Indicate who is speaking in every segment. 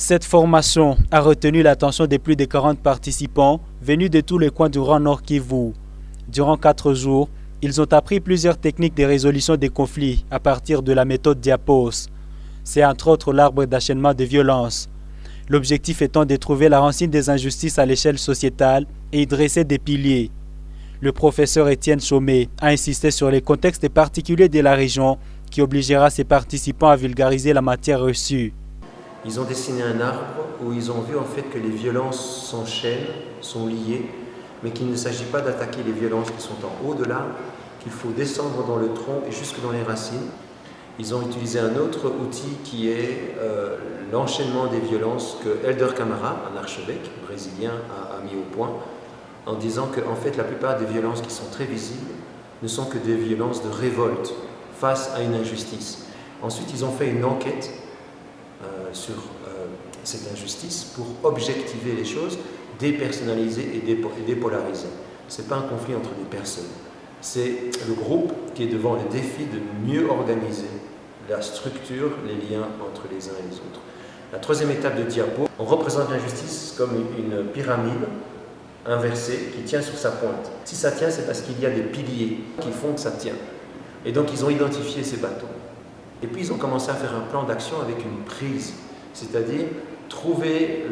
Speaker 1: Cette formation a retenu l'attention de plus de 40 participants venus de tous les coins du Grand Nord Kivu. Durant 4 jours, ils ont appris plusieurs techniques de résolution des conflits à partir de la méthode Diapos. C'est entre autres l'arbre d'enchaînement de violence. L'objectif étant de trouver la racine des injustices à l'échelle sociétale et y dresser des piliers. Le professeur Étienne Chomé a insisté sur les contextes particuliers de la région qui obligera ses participants à vulgariser la matière reçue.
Speaker 2: Ils ont dessiné un arbre où ils ont vu en fait que les violences s'enchaînent, sont liées, mais qu'il ne s'agit pas d'attaquer les violences qui sont en haut de l'arbre, qu'il faut descendre dans le tronc et jusque dans les racines. Ils ont utilisé un autre outil qui est l'enchaînement des violences que Elder Camara, un archevêque brésilien, a mis au point, en disant que en fait, la plupart des violences qui sont très visibles ne sont que des violences de révolte face à une injustice. Ensuite, ils ont fait une enquête sur cette injustice pour objectiver les choses, dépersonnaliser et dépolariser. Ce n'est pas un conflit entre des personnes. C'est le groupe qui est devant le défi de mieux organiser la structure, les liens entre les uns et les autres. La troisième étape de Diapo, on représente l'injustice comme une pyramide inversée qui tient sur sa pointe. Si ça tient, c'est parce qu'il y a des piliers qui font que ça tient. Et donc ils ont identifié ces bâtons. Et puis ils ont commencé à faire un plan d'action avec une prise, c'est-à-dire trouver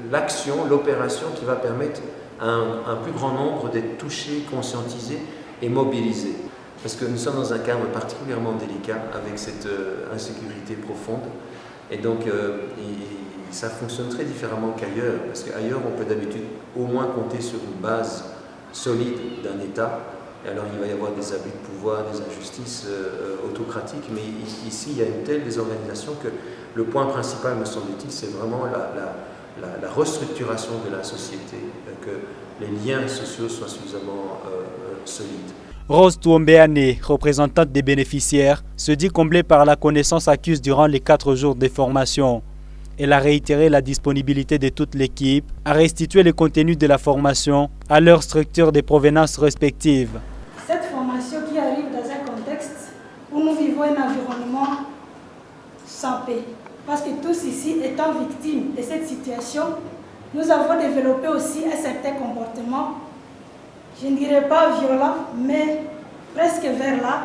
Speaker 2: l'action, l'opération qui va permettre à un plus grand nombre d'être touchés, conscientisés et mobilisés. Parce que nous sommes dans un cadre particulièrement délicat avec cette insécurité profonde. Et donc ça fonctionne très différemment qu'ailleurs, parce qu'ailleurs on peut d'habitude au moins compter sur une base solide d'un État. Et alors il va y avoir des abus de pouvoir, des injustices autocratiques, mais ici il y a une telle désorganisation que le point principal, me semble-t-il, c'est vraiment la restructuration de la société, que les liens sociaux soient suffisamment solides.
Speaker 1: Rose Touombeane, représentante des bénéficiaires, se dit comblée par la connaissance acquise durant les 4 jours de formation. Elle a réitéré la disponibilité de toute l'équipe à restituer le contenu de la formation à leur structure de provenance respective.
Speaker 3: Cette formation qui arrive dans un contexte où nous vivons un environnement sans paix. Parce que tous ici, étant victimes de cette situation, nous avons développé aussi un certain comportement, je ne dirais pas violent, mais presque vers là,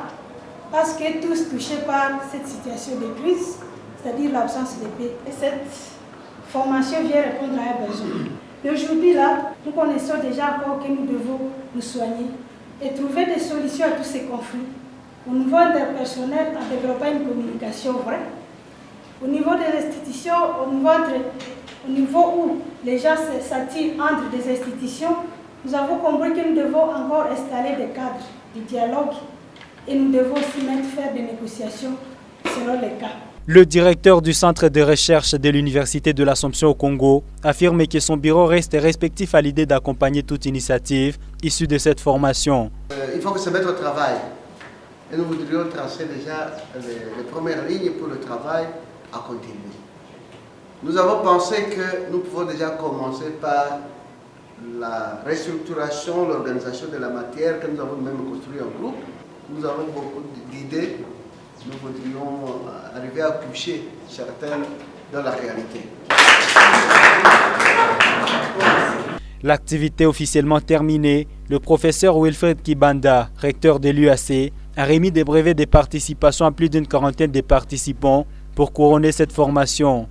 Speaker 3: parce que tous touchés par cette situation de crise, c'est-à-dire l'absence de paix. Et cette formation vient répondre à un besoin. Mais aujourd'hui, là, nous connaissons déjà encore que nous devons nous soigner et trouver des solutions à tous ces conflits. Au niveau interpersonnel, en développant une communication vraie. Au niveau des institutions, au niveau où les gens s'attirent entre des institutions, nous avons compris que nous devons encore installer des cadres de dialogue et nous devons aussi faire des négociations selon les cas.
Speaker 1: Le directeur du centre de recherche de l'Université de l'Assomption au Congo affirme que son bureau reste respectif à l'idée d'accompagner toute initiative issue de cette formation.
Speaker 4: Il faut se mettre au travail. Et nous voudrions tracer déjà les premières lignes pour le travail à continuer. Nous avons pensé que nous pouvons déjà commencer par la restructuration, l'organisation de la matière, que nous avons même construit en groupe. Nous avons beaucoup d'idées. Nous voudrions arriver à coucher certaines dans la réalité.
Speaker 1: L'activité officiellement terminée, le professeur Wilfred Kibanda, recteur de l'UAC, a remis des brevets de participation à plus d'une quarantaine de participants pour couronner cette formation.